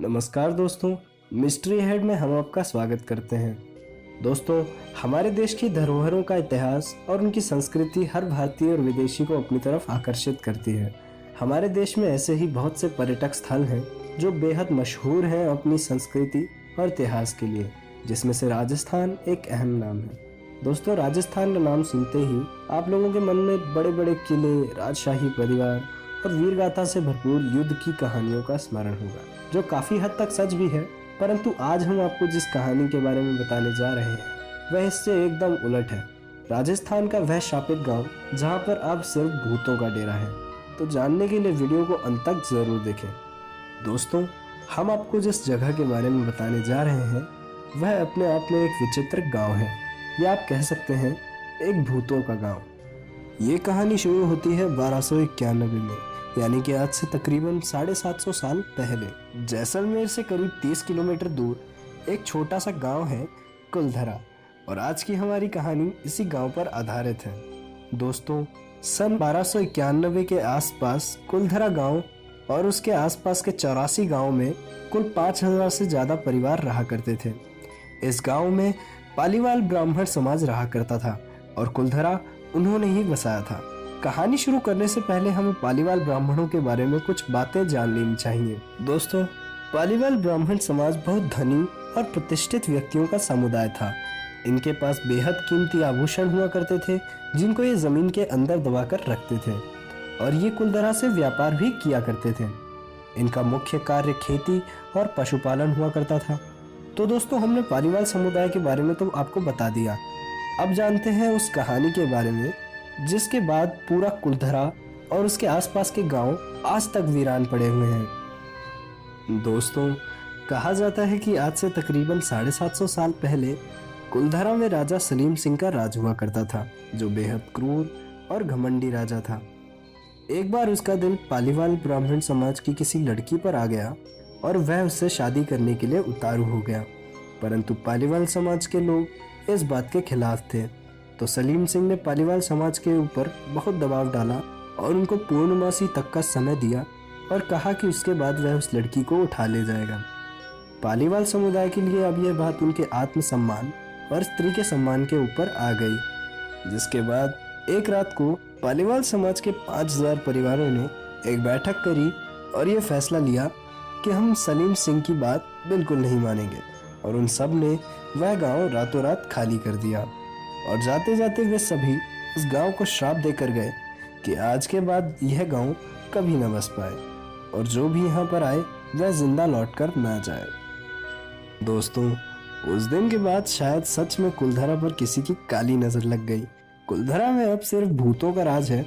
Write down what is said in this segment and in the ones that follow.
नमस्कार दोस्तों, mystery head में हम आपका स्वागत करते हैं। दोस्तों, हमारे देश की धरोहरों का इतिहास और उनकी संस्कृति हर भारतीय और विदेशी को अपनी तरफ आकर्षित करती है। हमारे देश में ऐसे ही बहुत से पर्यटक स्थल हैं जो बेहद मशहूर हैं अपनी संस्कृति और इतिहास के लिए, जिसमें से राजस्थान एक अहम नाम है। दोस्तों, राजस्थान का नाम सुनते ही आप लोगों के मन में बड़े बड़े किले, राजशाही परिवार और वीरगाथा से भरपूर युद्ध की कहानियों का स्मरण होगा, जो काफी हद तक सच भी है। परंतु आज हम आपको जिस कहानी के बारे में बताने जा रहे हैं वह इससे एकदम उलट है। राजस्थान का वह शापित गांव जहां पर अब सिर्फ भूतों का डेरा है। तो जानने के लिए वीडियो को अंत तक जरूर देखें। दोस्तों, हम आपको जिस जगह के बारे में बताने जा रहे हैं वह अपने आप में एक विचित्र गाँव है, या आप कह सकते हैं एक भूतों का गाँव। ये कहानी शुरू होती है 1291 में, यानी कि आज से तकरीबन 750 साल पहले। जैसलमेर से करीब 30 किलोमीटर दूर एक छोटा सा गांव है कुलधरा, और आज की हमारी कहानी इसी गांव पर आधारित है। दोस्तों, सन 1291 के आसपास कुलधरा गांव और उसके आसपास के 84 गांव में कुल 5000 से ज़्यादा परिवार रहा करते थे। इस गांव में पालीवाल ब्राह्मण समाज रहा करता था और कुलधरा उन्होंने ही बसाया था। कहानी शुरू करने से पहले हमें पालीवाल ब्राह्मणों के बारे में कुछ बातें जान लेनी चाहिए। दोस्तों, पालीवाल ब्राह्मण समाज बहुत धनी और प्रतिष्ठित व्यक्तियों का समुदाय था। इनके पास बेहद कीमती आभूषण हुआ करते थे, जिनको ये जमीन के अंदर दबाकर रखते थे, और ये कुलधरा से व्यापार भी किया करते थे। इनका मुख्य कार्य खेती और पशुपालन हुआ करता था। तो दोस्तों, हमने पालीवाल समुदाय के बारे में तो आपको बता दिया। अब जानते हैं उस कहानी के बारे में जिसके बाद पूरा कुलधरा और उसके आसपास के गांव आज तक वीरान पड़े हुए हैं। दोस्तों, कहा जाता है कि आज से तकरीबन 750 साल पहले कुलधरा में राजा सलीम सिंह का राज हुआ करता था, जो बेहद क्रूर और घमंडी राजा था। एक बार उसका दिल पालीवाल ब्राह्मण समाज की किसी लड़की पर आ गया और वह उससे शादी करने के लिए उतारू हो गया। परंतु पालीवाल समाज के लोग इस बात के खिलाफ थे, तो सलीम सिंह ने पालीवाल समाज के ऊपर बहुत दबाव डाला और उनको पूर्णमासी तक का समय दिया और कहा कि उसके बाद वह उस लड़की को उठा ले जाएगा। पालीवाल समुदाय के लिए अब यह बात उनके आत्मसम्मान और स्त्री के सम्मान के ऊपर आ गई, जिसके बाद एक रात को पालीवाल समाज के 5000 परिवारों ने एक बैठक करी और ये फैसला लिया कि हम सलीम सिंह की बात बिल्कुल नहीं मानेंगे, और उन सब ने वह गांव रातों रात खाली कर दिया। और जाते जाते वे सभी उस गांव को श्राप देकर गए कि आज के बाद यह गांव कभी न बस पाए, और जो भी यहाँ पर आए वह जिंदा लौटकर ना जाए। दोस्तों, उस दिन के बाद शायद सच में कुलधरा पर किसी की काली नजर लग गई। कुलधरा में अब सिर्फ भूतों का राज है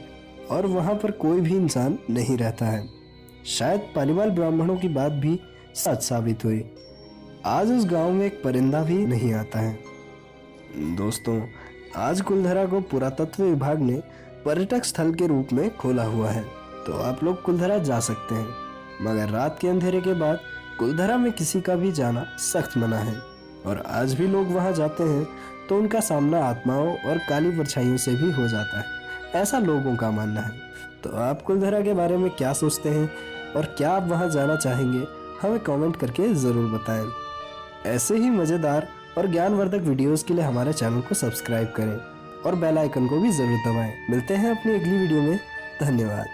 और वहां पर कोई भी इंसान नहीं रहता है। शायद पालीवाल ब्राह्मणों की बात भी सच साबित हुई। आज उस गांव में एक परिंदा भी नहीं आता है। दोस्तों, आज कुलधरा को पुरातत्व विभाग ने पर्यटक स्थल के रूप में खोला हुआ है, तो आप लोग कुलधरा जा सकते हैं, मगर रात के अंधेरे के बाद कुलधरा में किसी का भी जाना सख्त मना है। और आज भी लोग वहां जाते हैं तो उनका सामना आत्माओं और काली परछाइयों से भी हो जाता है, ऐसा लोगों का मानना है। तो आप कुलधरा के बारे में क्या सोचते हैं और क्या आप वहां जाना चाहेंगे, हमें कमेंट करके ज़रूर बताएं। ऐसे ही मज़ेदार और ज्ञानवर्धक वीडियोस के लिए हमारे चैनल को सब्सक्राइब करें और बेल आइकन को भी ज़रूर दबाएं। मिलते हैं अपनी अगली वीडियो में। धन्यवाद।